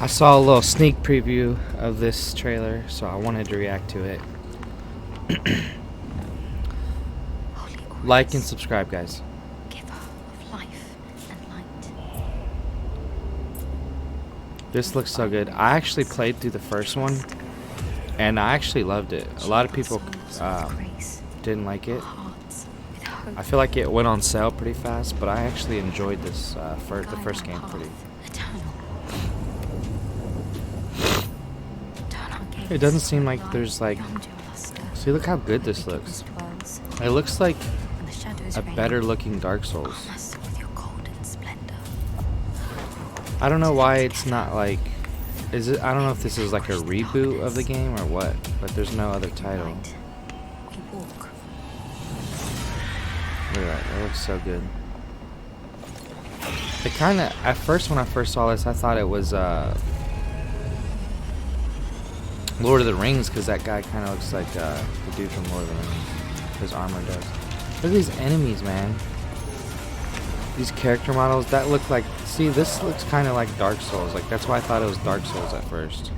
I saw a little sneak preview of this trailer, so I wanted to react to it. Like and subscribe, guys. Giver of life and light. This looks so good. I actually played through the first one, and I actually loved it. A lot of people didn't like it. I feel like it went on sale pretty fast, but I actually enjoyed this the first game pretty. It doesn't seem like there's like. See, look how good this looks. It looks like a better looking Dark Souls. I don't know why it's not like. Is it? I don't know if this is like a reboot of the game or what, but there's no other title. Look at that. That looks so good. It kind of, at first when I first saw this, I thought it was Lord of the Rings, because that guy kind of looks like the dude from Lord of the Rings. His armor does. Look at these enemies, man. These character models that look like. See, this looks kind of like Dark Souls. Like that's why I thought it was Dark Souls at first.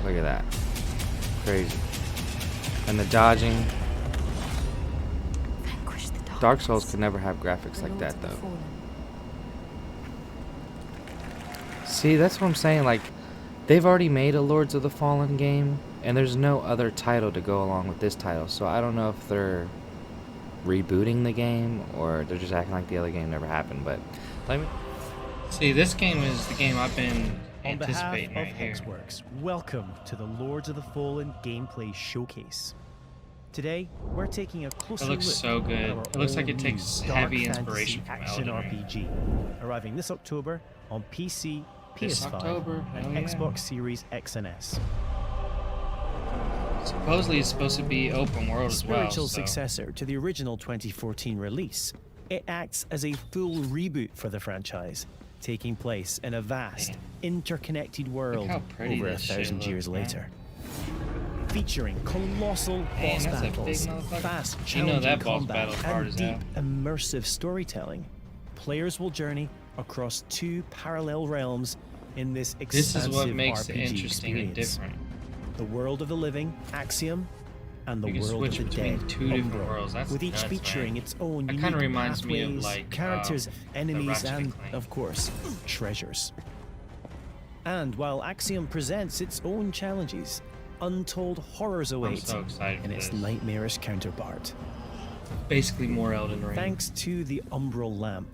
Look at that. Crazy. And the dodging. Dark Souls could never have graphics like that, though. See, that's what I'm saying. Like, they've already made a Lords of the Fallen game, and there's no other title to go along with this title. So I don't know if they're rebooting the game or they're just acting like the other game never happened. But let me see. This game is the game I've been anticipating right here. On behalf of Hexworks, welcome to the Lords of the Fallen gameplay showcase. Today, we're taking a closer look. It looks so good. It looks like it takes heavy inspiration from action RPG, arriving this October on PC, PS5, and Xbox Series X and S. Supposedly it's supposed to be open world as well. Spiritual successor to the original 2014 release, it acts as a full reboot for the franchise, taking place in a vast, interconnected world over 1,000 years later. Featuring colossal boss battles, fast, challenging combat, and deep, immersive storytelling, players will journey across two parallel realms in this expansive This is what makes RPG it interesting and different. The world of the living, Axiom, and the world of the dead, two different worlds. That's with each nuts, featuring man. its own That kind of unique reminds me of pathways, like characters, enemies, and, Clank. of course, treasures. And while Axiom presents its own challenges, untold horrors await so in its nightmarish counterpart. Basically more Elden Ring. Thanks to the Umbral Lamp,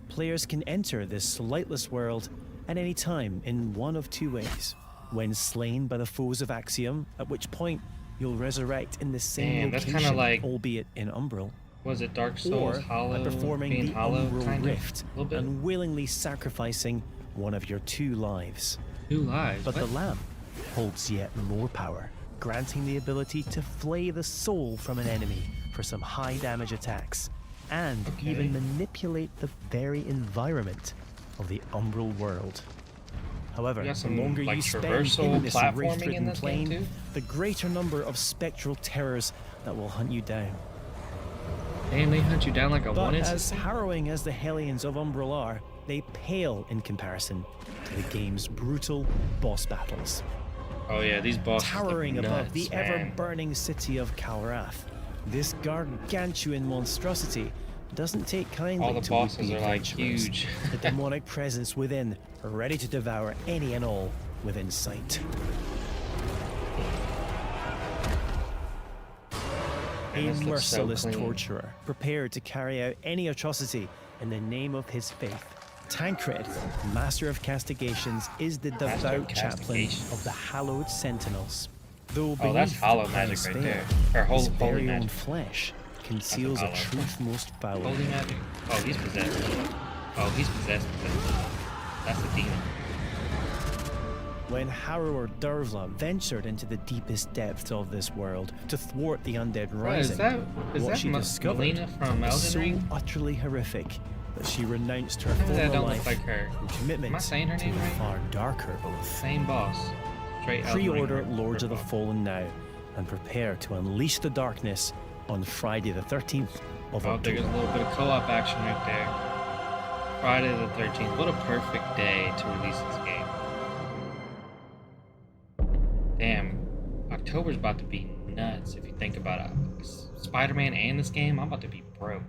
players can enter this lightless world at any time in one of two ways. When slain by the foes of Axiom, at which point you'll resurrect in the same location, like, albeit in Umbral. Was it Dark Souls, or Hollow, by performing being the Hollow, Umbral Rift a and willingly sacrificing one of your two lives. Two lives? But the lamp holds yet more power, granting the ability to flay the soul from an enemy for some high damage attacks, and even manipulate the very environment of the Umbral world. However, the longer you spend in this rift-ridden plane, the greater number of spectral terrors that will hunt you down. And they hunt you down like a But one-inch. as harrowing as the Hellions of Umbral are, they pale in comparison to the game's brutal boss battles. Oh yeah, these bosses towering look above nuts, the ever-burning city of Kalrath, this gargantuan monstrosity doesn't take kindly all the to bosses would-be are like adventurers. huge. The demonic presence within, ready to devour any and all within sight. A merciless torturer, prepared to carry out any atrocity in the name of his faith. Tancred, Master of Castigations, is the devout chaplain of the hallowed Sentinels. Though that's beneath hollow the magic palace right veil, there. Or his holy very own magic. flesh conceals a truth most foul. Holy magic. Oh, he's possessed. Oh, he's possessed. That's the demon. When Harrower Dervla ventured into the deepest depths of this world to thwart the undead rising, what she discovered was so utterly horrific that she renounced her former life and commitment to a far darker oath. Same boss. Pre-order Lords of the Fallen now and prepare to unleash the darkness on Friday the 13th of October. There's a little bit of co-op action right there. Friday the 13th. What a perfect day to release this game. Damn, October's about to be nuts if you think about it. Spider-Man and this game, I'm about to be broke.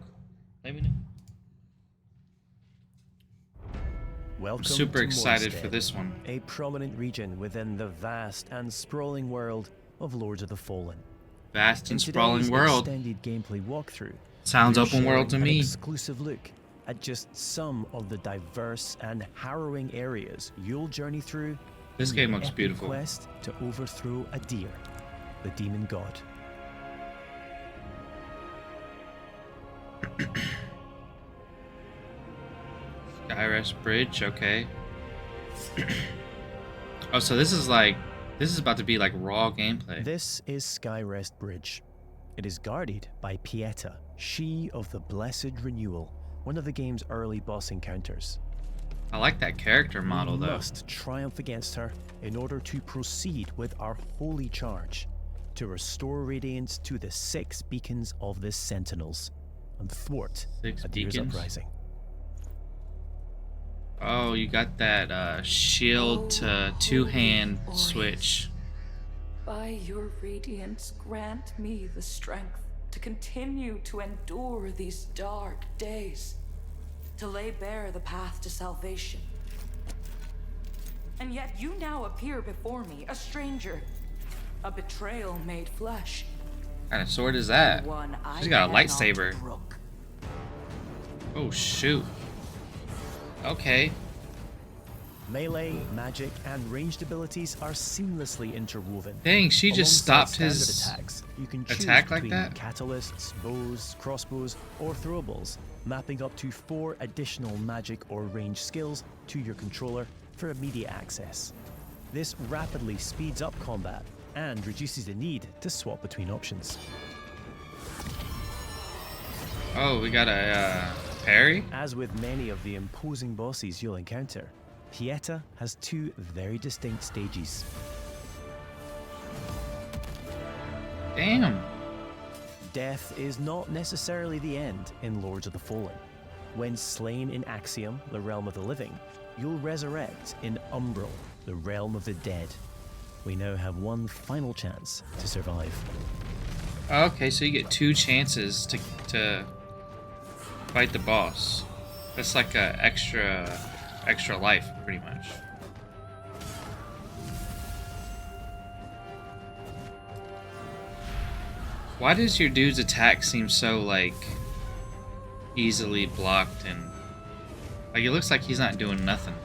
Let me know. Welcome I'm super to excited Morstead, for this one. a prominent region within the vast and sprawling world of Lords of the Fallen. Vast and In sprawling today's world. extended gameplay walkthrough, Sounds we're open world to sharing an me. exclusive look at just some of the diverse and harrowing areas you'll journey through. This in game your looks epic beautiful. Quest to overthrow a deer, the demon god. Skyrest Bridge, okay. Oh, so this is about to be like raw gameplay. This is Skyrest Bridge. It is guarded by Pieta, she of the Blessed Renewal, one of the game's early boss encounters. I like that character model We though. must triumph against her in order to proceed with our holy charge to restore radiance to the 6 beacons of the Sentinels and thwart 6 Adir's beacons? uprising. Oh, you got that shield to two-hand Holy switch. By your radiance, grant me the strength to continue to endure these dark days, to lay bare the path to salvation. And yet you now appear before me, a stranger, a betrayal made flesh. What kind of sword is that? One I She's got a cannot lightsaber. brook. Oh shoot. Okay. Melee, magic, and ranged abilities are seamlessly interwoven. Dang, she just Alongside stopped standard his attacks, you can choose attack like between that? catalysts, bows, crossbows, or throwables, mapping up to 4 additional magic or range skills to your controller for immediate access. This rapidly speeds up combat and reduces the need to swap between options. Oh, we got a parry? As with many of the imposing bosses you'll encounter, Pieta has 2 very distinct stages. Damn. Death is not necessarily the end in Lords of the Fallen. When slain in Axiom, the realm of the living, you'll resurrect in Umbral, the realm of the dead. We now have one final chance to survive. Okay, so you get 2 chances to fight the boss. That's like a extra life, pretty much. Why does your dude's attack seem so like easily blocked and like it looks like he's not doing nothing?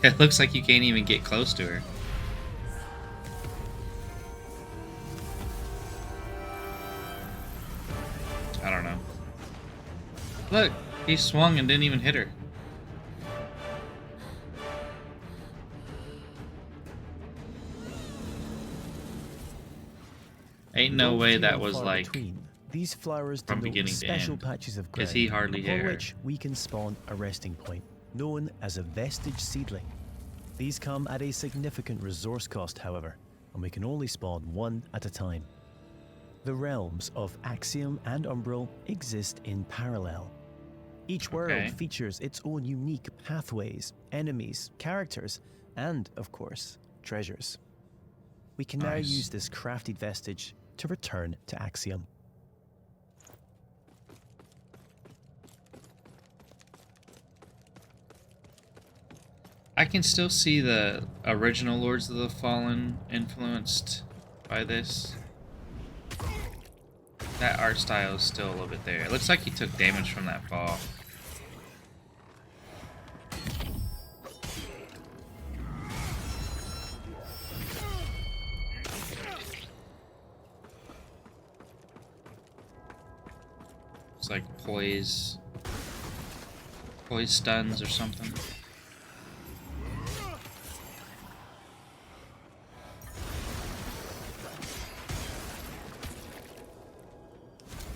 It looks like you can't even get close to her. I don't know. Look, he swung and didn't even hit her. Ain't no Though way few that and was far like between, these flowers from denote beginning to special end, patches of 'cause ground he hardly upon hit her. which we can spawn a resting point, known as a vestige seedling. These come at a significant resource cost, however, and we can only spawn 1 at a time. The realms of Axiom and Umbral exist in parallel. Each world Okay. features its own unique pathways, enemies, characters, and, of course, treasures. We can now Nice. use this crafted vestige to return to Axiom. I can still see the original Lords of the Fallen influenced by this. That art style is still a little bit there. It looks like he took damage from that fall. It's like poise stuns or something.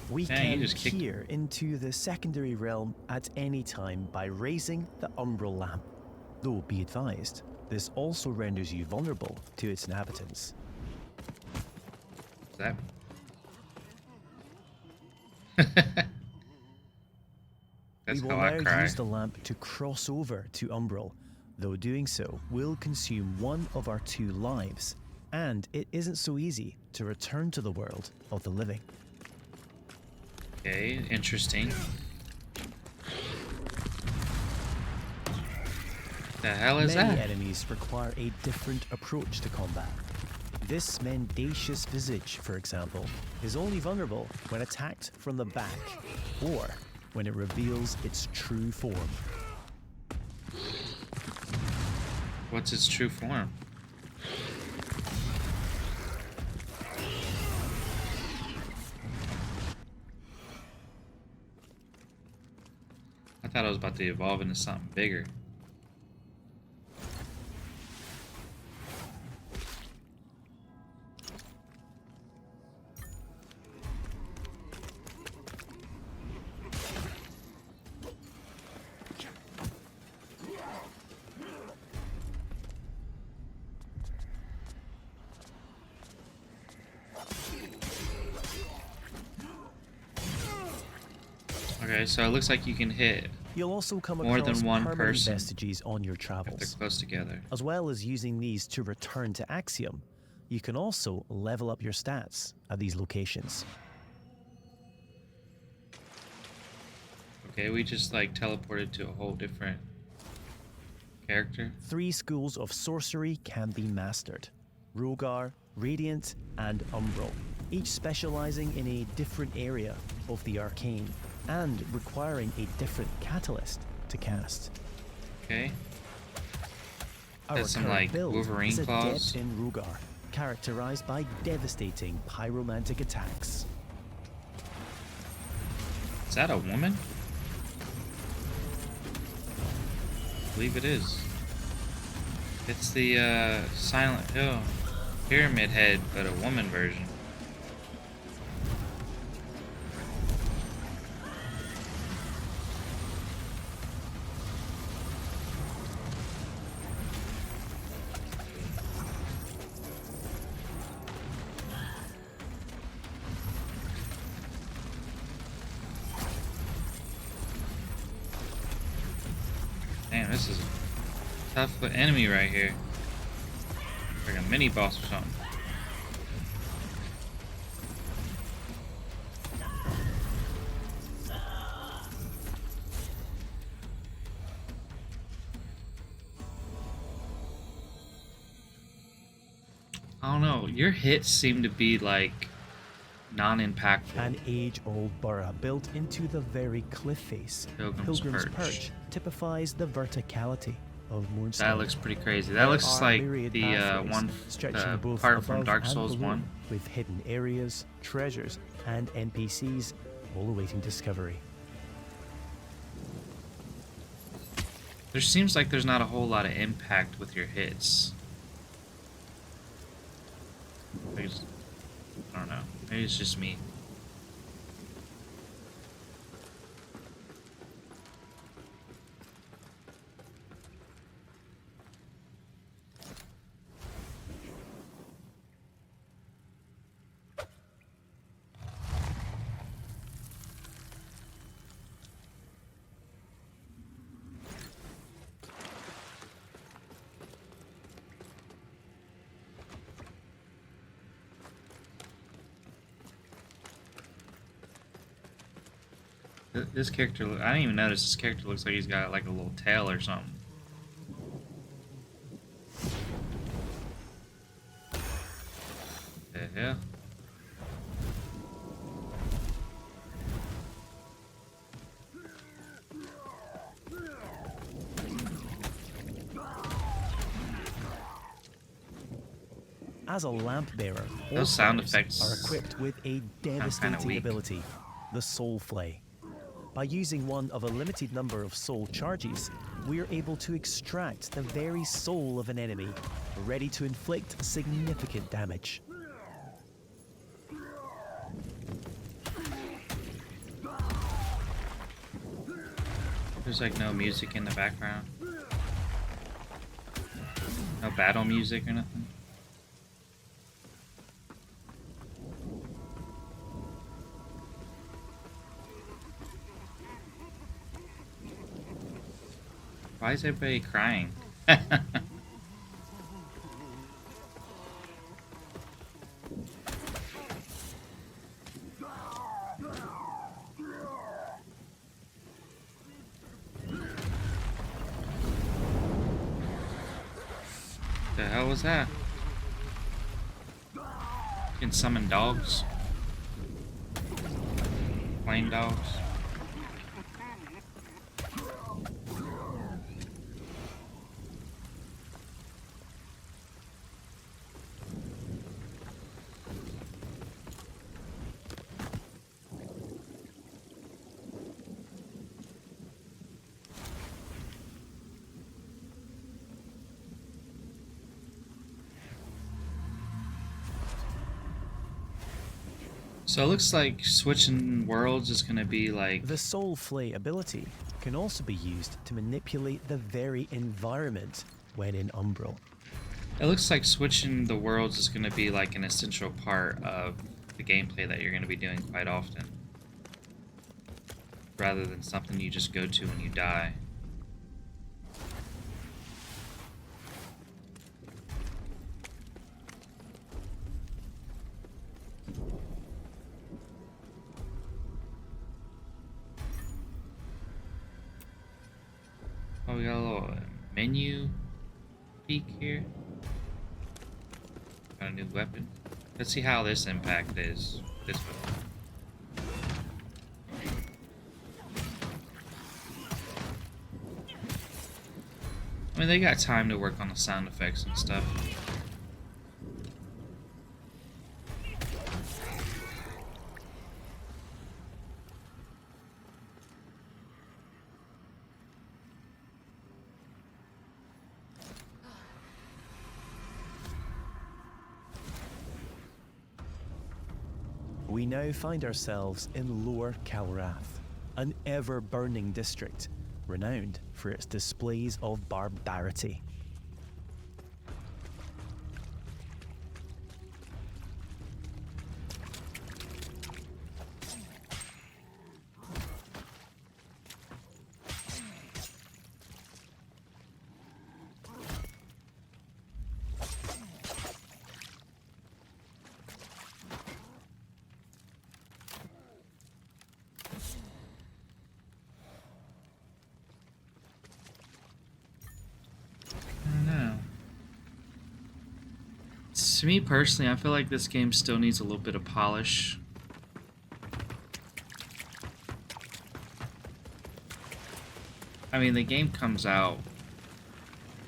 We Dang, you can just kicked- peer into the secondary realm at any time by raising the Umbral lamp. Though, be advised, this also renders you vulnerable to its inhabitants. Is that? We will how I now cry. use the lamp to cross over to Umbral, though doing so will consume one of our 2 lives, and it isn't so easy to return to the world of the living. Okay, interesting. The hell is Many that? enemies require a different approach to combat. This mendacious visage, for example, is only vulnerable when attacked from the back, or when it reveals its true form. What's its true form? I thought I was about to evolve into something bigger. Okay, so it looks like you can hit You'll also come more across than one permanent person vestiges on your if they're travels. close together. As well as using these to return to Axiom, you can also level up your stats at these locations. Okay, we just like teleported to a whole different character. 3 schools of sorcery can be mastered: Rogar, Radiant, and Umbral, each specializing in a different area of the arcane and requiring a different catalyst to cast. Okay. Our That's some, current like, build Wolverine is claws. adept in Rogar, characterized by devastating pyromantic attacks. Is that a woman? I believe it is. It's the Silent Hill Pyramid Head, but a woman version. Damn, this is a tough enemy right here. Like a mini boss or something. I don't know. Your hits seem to be like non-impactful. An age-old borough built into the very cliff face, Pilgrim's Perch. Perch typifies the verticality of Moonstone. That looks pretty crazy. That There looks are like myriad the pathways stretching both part from above Dark and Souls below, 1. with hidden areas, treasures, and NPCs all awaiting discovery. There seems like there's not a whole lot of impact with your hits. I don't know. Maybe it's just me. This character, I didn't even notice this character looks like he's got like a little tail or something. The hell? As a lamp bearer, all Those sound players effects are equipped with a kinda devastating weak. ability, the Soul Flay. By using one of a limited number of soul charges, we are able to extract the very soul of an enemy, ready to inflict significant damage. There's like no music in the background. No battle music or nothing. Why is everybody crying? The hell was that? Can summon dogs? Flame dogs? So it looks like switching worlds is gonna be like... The Soul Flay ability can also be used to manipulate the very environment when in Umbral. It looks like switching the worlds is gonna be like an essential part of the gameplay that you're gonna be doing quite often. Rather than something you just go to when you die. Oh, we got a little menu peek here. Got a new weapon. Let's see how this impact is. This one. I mean, they got time to work on the sound effects and stuff. We now find ourselves in Lower Calrath, an ever-burning district renowned for its displays of barbarity. To me personally, I feel like this game still needs a little bit of polish. I mean, the game comes out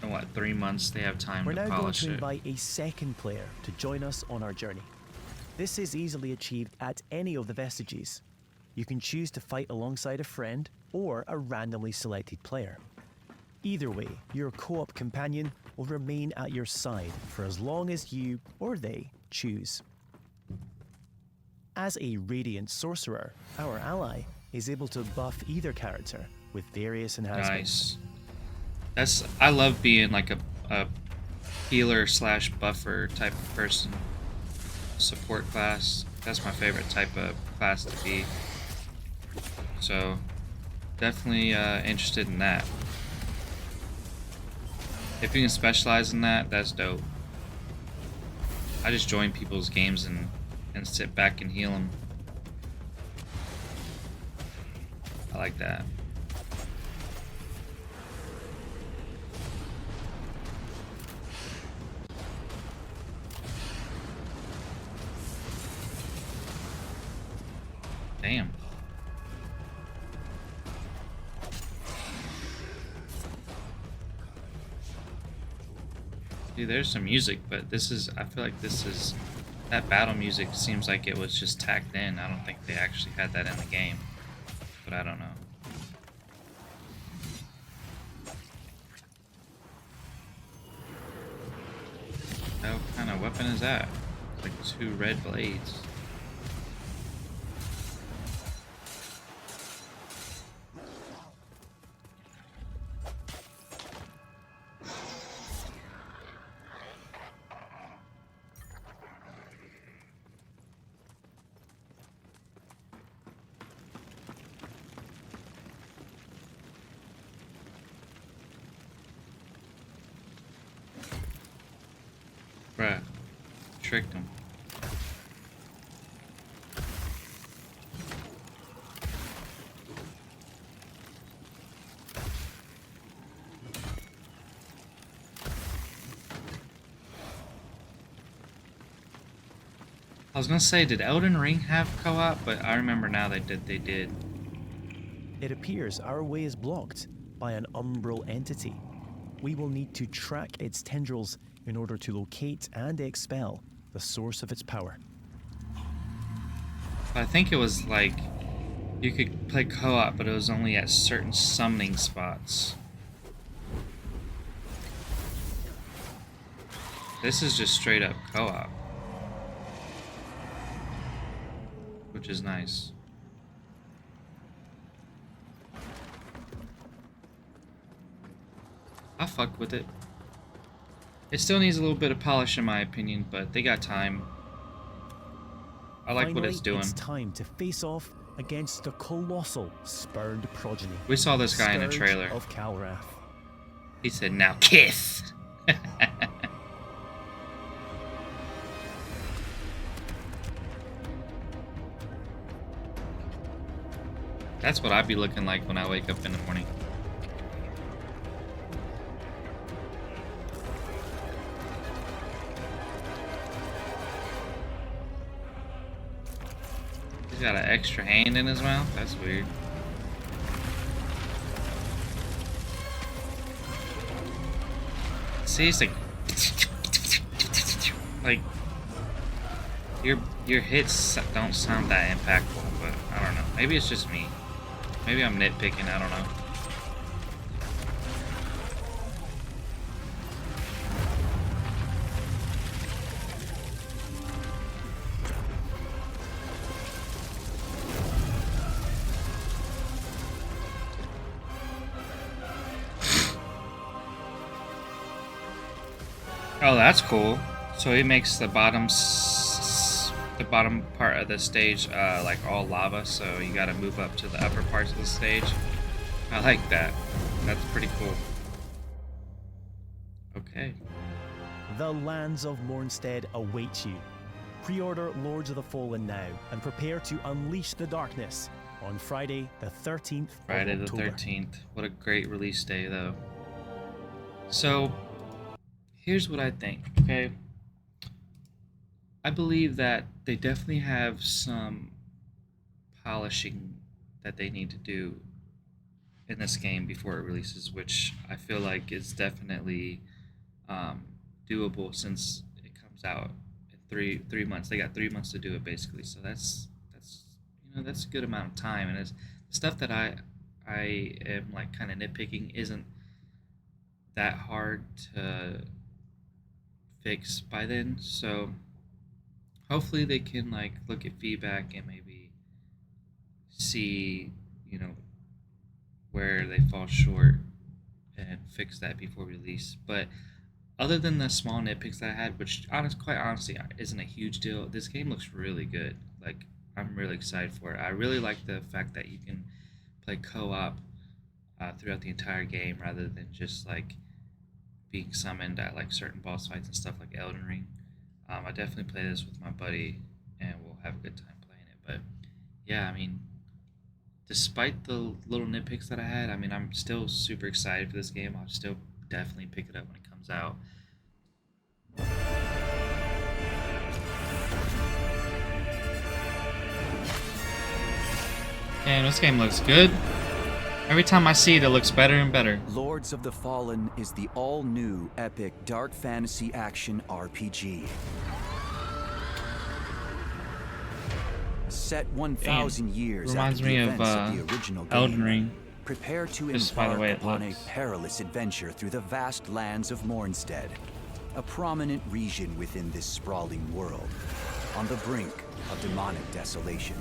in what, 3 months? They have time We're to now going polish to it. invite a second player to join us on our journey. This is easily achieved at any of the vestiges. You can choose to fight alongside a friend or a randomly selected player. Either way, your co-op companion will remain at your side for as long as you or they choose. As a Radiant Sorcerer, our ally is able to buff either character with various enhancements. Nice. I love being like a healer slash buffer type of person. Support class. That's my favorite type of class to be. So definitely interested in that. If you can specialize in that, that's dope. I just join people's games and sit back and heal them. I like that. Damn. See, there's some music, but this is, I feel like this is, that battle music seems like it was just tacked in. I don't think they actually had that in the game, but I don't know. What kind of weapon is that? Like 2 red blades. tricked him. I was gonna say, did Elden Ring have co-op? But I remember now they did. It appears our way is blocked by an umbral entity. We will need to track its tendrils in order to locate and expel the source of its power. But I think it was like you could play co-op, but it was only at certain summoning spots. This is just straight up co-op, which is nice. I fuck with it. It still needs a little bit of polish in my opinion, but they got time. I like what it's doing. It's time to face off against the colossal spurred progeny. We saw this guy in a Scourge trailer. of Calrath. He said, "Now kiss." That's what I'd be looking like when I wake up in the morning. He's got an extra hand in his mouth? That's weird. See, it's like your hits don't sound that impactful, but I don't know. Maybe it's just me. Maybe I'm nitpicking, I don't know. Oh, that's cool. So it makes the bottom part of the stage like all lava, so you gotta move up to the upper parts of the stage. I like that. That's pretty cool. Okay. The lands of Mornstead await you. Pre-order Lords of the Fallen now and prepare to unleash the darkness on Friday the 13th Friday of the October. 13th. What a great release day, though. So, here's what I think, okay? I believe that they definitely have some polishing that they need to do in this game before it releases, which I feel like is definitely doable since it comes out in three months. They got 3 months to do it basically, so that's a good amount of time. And it's stuff that I am like kind of nitpicking isn't that hard to fix by then, so hopefully they can like look at feedback and maybe see, where they fall short and fix that before release. But other than the small nitpicks that I had, which quite honestly isn't a huge deal, this game looks really good. Like, I'm really excited for it. I really like the fact that you can play co-op throughout the entire game rather than just like being summoned at like certain boss fights and stuff like Elden Ring. I definitely play this with my buddy and we'll have a good time playing it. But yeah, I mean, despite the little nitpicks that I had, I mean, I'm still super excited for this game. I'll still definitely pick it up when it comes out. Damn, this game looks good. Every time I see it, it looks better and better. Lords of the Fallen is the all-new epic dark fantasy action RPG. Set 1,000 years Reminds after the me of events of the original game, Elden Ring. prepare to Just by the way embark it upon a looks. perilous adventure through the vast lands of Mornstead, a prominent region within this sprawling world, on the brink of demonic desolation.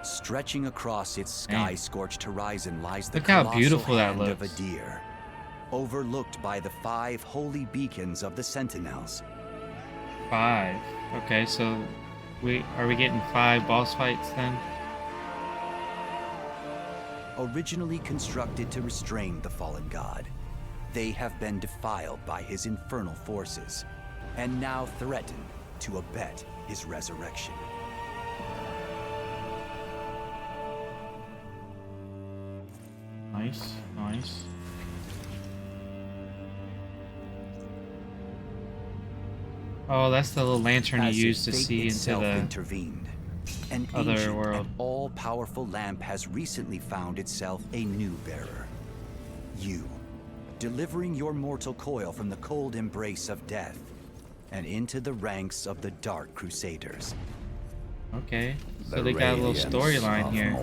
Stretching across its sky-scorched horizon lies the Look how colossal beautiful that hand of looks. Adir, overlooked by the 5 holy beacons of the Sentinels. 5. Okay, so are we getting 5 boss fights then? Originally constructed to restrain the fallen god, They have been defiled by his infernal forces, and now threaten to abet his resurrection. Nice, nice. Oh, that's the little lantern you As use if to fate see into itself the intervened, an other ancient world. and all-powerful lamp has recently found itself a new bearer. You, delivering your mortal coil from the cold embrace of death and into the ranks of the Dark Crusaders. Okay, so they got a little storyline here.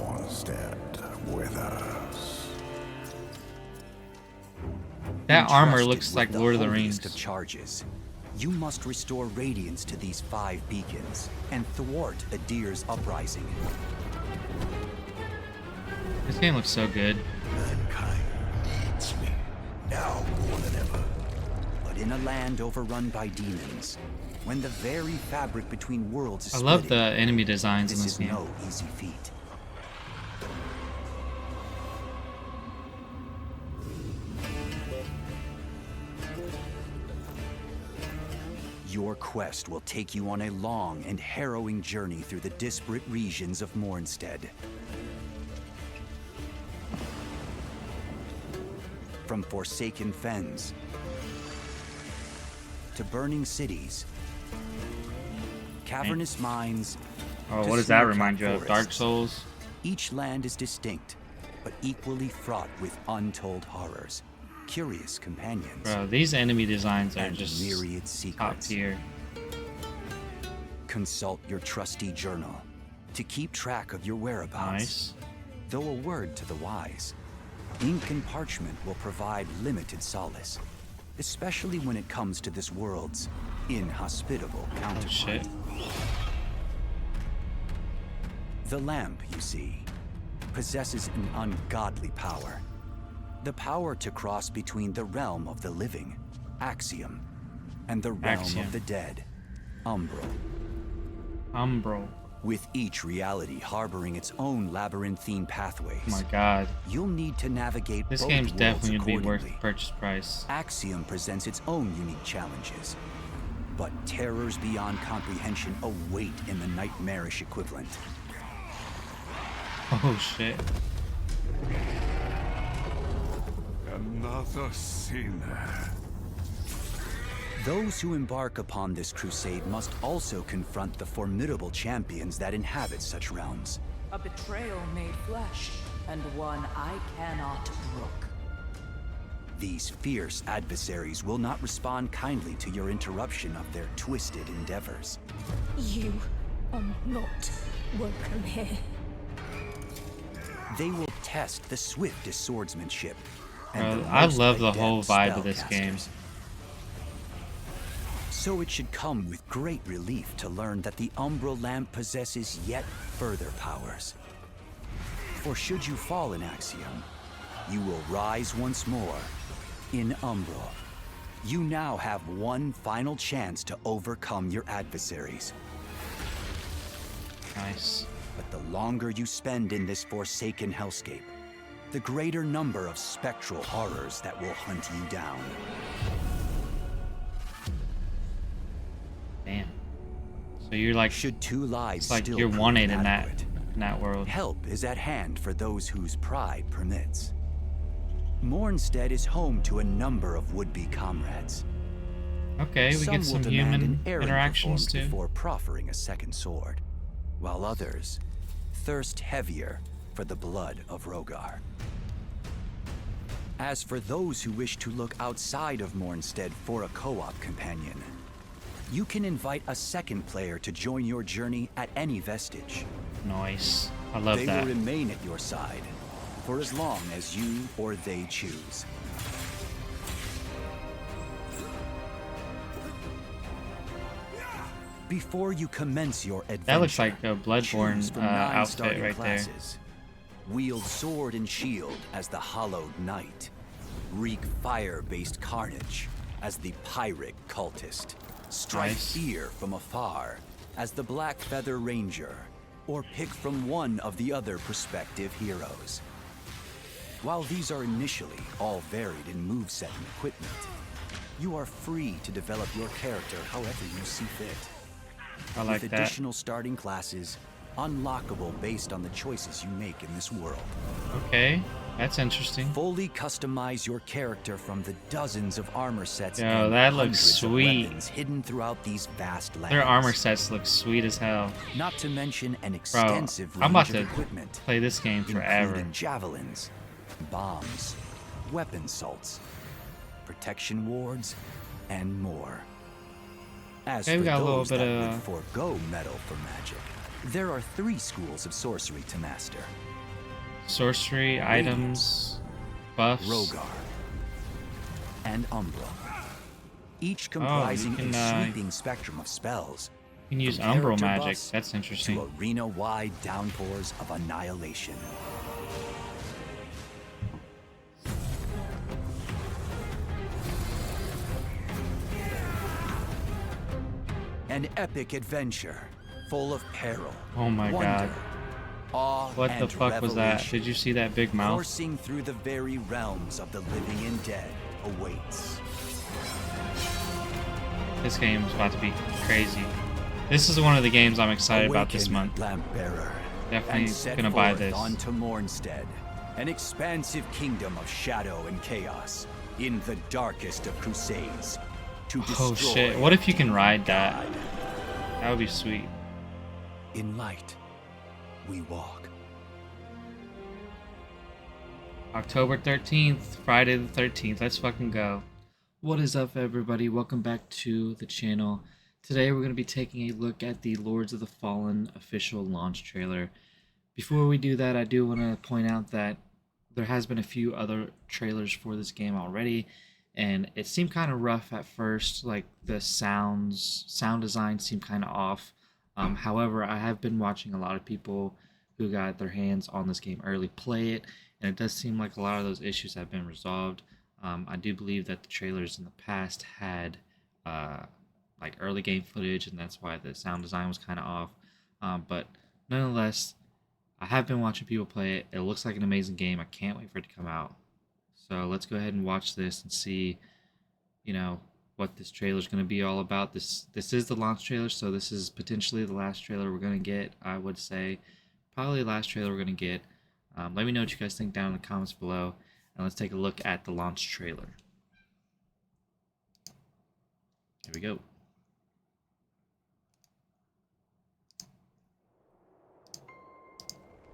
With us. That armor Entrusted looks with like the Lord of the holiest Rings. of charges, you must restore radiance to these 5 beacons and thwart Adir's uprising. This game looks so good. Mankind needs me now more than ever. But in a land overrun by demons, when the very fabric between worlds is I love the splitting, enemy designs in this this is game. no easy feat. Your quest will take you on a long and harrowing journey through the disparate regions of Mornstead. From forsaken fens to burning cities, cavernous mines. Oh, to what does that snow-capped remind you of? Dark forests. Souls? Each land is distinct, but equally fraught with untold horrors, curious companions, Bro, these enemy designs are and just myriad top secrets. tier. Consult your trusty journal to keep track of your whereabouts. Nice. Though a word to the wise, ink and parchment will provide limited solace, especially when it comes to this world's inhospitable Oh counterpart. shit. The lamp, you see, possesses an ungodly power. The power to cross between the realm of the living, Axiom, and the realm Axiom. of the dead, Umbral. Umbral. With each reality harboring its own labyrinthine pathways, Oh my god. you'll need to navigate This both game's worlds definitely gonna be worth the accordingly. purchase price. Axiom presents its own unique challenges, but terrors beyond comprehension await in the nightmarish equivalent. Oh shit. Another sinner. Those who embark upon this crusade must also confront the formidable champions that inhabit such realms. A betrayal made flesh, and one I cannot brook. These fierce adversaries will not respond kindly to your interruption of their twisted endeavors. You are not welcome here. They will test the swiftest swordsmanship. And Bro, the I most love the adept whole vibe of this spellcasters. game. So it should come with great relief to learn that the Umbral Lamp possesses yet further powers. For should you fall in Axiom, you will rise once more in Umbral. You now have one final chance to overcome your adversaries. Nice. But the longer you spend in this forsaken hellscape, the greater number of spectral horrors that will hunt you down. Damn. So you're like, Should 2 lives it's like still you're prove wanted inadequate, in that world. help is at hand for those whose pride permits. Mornstead is home to a number of would-be comrades. Okay, we Some get will some demand human an errand interactions performed too. before proffering a second sword, while others thirst heavier for the blood of Rogar. As for those who wish to look outside of Mornstead for a co-op companion, you can invite a second player to join your journey at any vestige. Nice. I love They that. will remain at your side for as long as you or they choose. Before you commence your adventure, That looks like a choose Bloodborne from 9 outfit starting right there. classes. Wield sword and shield as the Hallowed Knight. Wreak fire-based carnage as the Pyrrhic Cultist. Strike Nice. fear from afar as the Black Feather Ranger. Or pick from one of the other prospective heroes. While these are initially all varied in moveset and equipment, you are free to develop your character however you see fit. I like With that. additional starting classes, unlockable based on the choices you make in this world. Okay, that's interesting. Fully customize your character from the dozens of armor sets Yo, and that looks hundreds of sweet. weapons hidden throughout these vast lands. Their armor sets look sweet as hell. Not to mention an Bro, extensive I'm about range of to equipment, play this game forever. including javelins, bombs, weapon salts, protection wards, and more. As Okay, we for got a little those bit that of- would forego metal for magic, there are 3 schools of sorcery to master: Sorcery, items, buffs. Rogar, and Umbra. Each comprising can, a sweeping spectrum of spells, You can use from umbral character magic. buffs That's interesting. to arena-wide downpours of annihilation. An epic adventure full of peril, Oh my wonder, god. awe, What the and fuck was that? revelation. Did you see that big mouth? Coursing through the very realms of the living and dead awaits. This game's about to be crazy. This is one of the games I'm excited about this Awaken, month. Lamp Bearer, Definitely and set gonna buy forth this. onto Mornstead, an expansive kingdom of shadow and chaos, in the darkest of crusades, to Oh destroy shit, what if you can and ride that? guide. That would be sweet. In light, we walk. October 13th, Friday the 13th. Let's fucking go. What is up, everybody? Welcome back to the channel. Today we're going to be taking a look at the Lords of the Fallen official launch trailer. Before we do that, I do want to point out that there has been a few other trailers for this game already, and it seemed kind of rough at first. Like the sound design seemed kind of off. However, I have been watching a lot of people who got their hands on this game early play it, and it does seem like a lot of those issues have been resolved. I do believe that the trailers in the past had like early game footage, and that's why the sound design was kind of off. But nonetheless, I have been watching people play it. It looks like an amazing game. I can't wait for it to come out. So let's go ahead and watch this and see, you know, what this trailer is going to be all about. This is the launch trailer, so this is potentially the last trailer we're going to get. I would say probably the last trailer we're going to get. Let me know what you guys think down in the comments below, and let's take a look at the launch trailer. Here we go.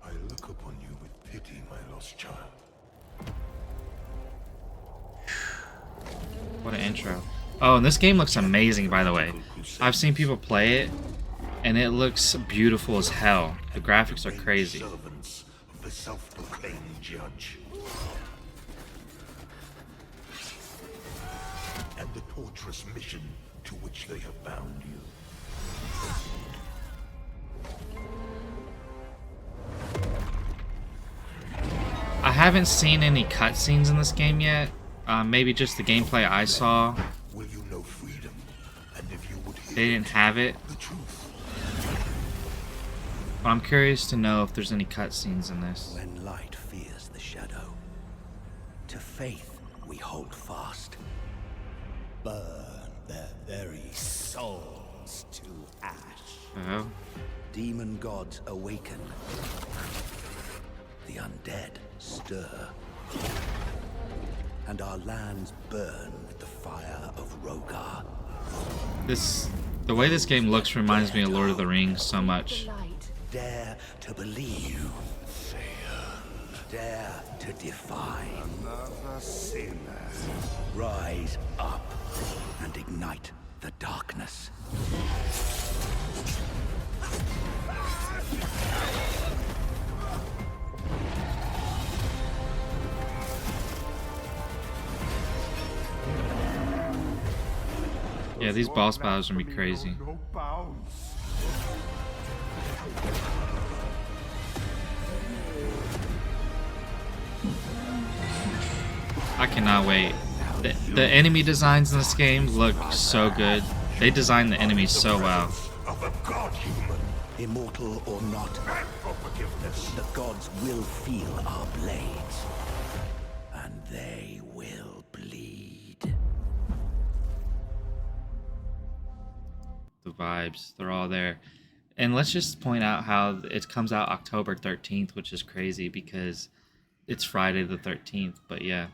I look upon you with pity, my lost child. What an intro. Oh, and this game looks amazing, by the way. I've seen people play it, and it looks beautiful as hell. The graphics are crazy. Servants of the self-proclaimed judge. And the torturous mission to which they have bound you. I haven't seen any cutscenes in this game yet. Maybe just the gameplay I saw. Will you know freedom? And if you would hear They didn't have it. the truth, But I'm curious to know if there's any cutscenes in this. When light fears the shadow, to faith we hold fast. Burn their very souls to ash. Oh. Demon gods awaken. The undead stir. And our lands burn with the fire of Rogar. The way this game looks reminds me of Lord of the Rings so much. Dare to believe. Dare to defy. another sinner. Rise up and ignite the darkness. Yeah, these boss battles are gonna be crazy. No bounds. I cannot wait. The enemy designs in this game look so good. They designed the enemies so well. Of a god-human. Immortal or not, And for forgiveness. the gods will feel our blades. vibes. They're all there. And let's just point out how it comes out October 13th, which is crazy because it's Friday the 13th. But yeah.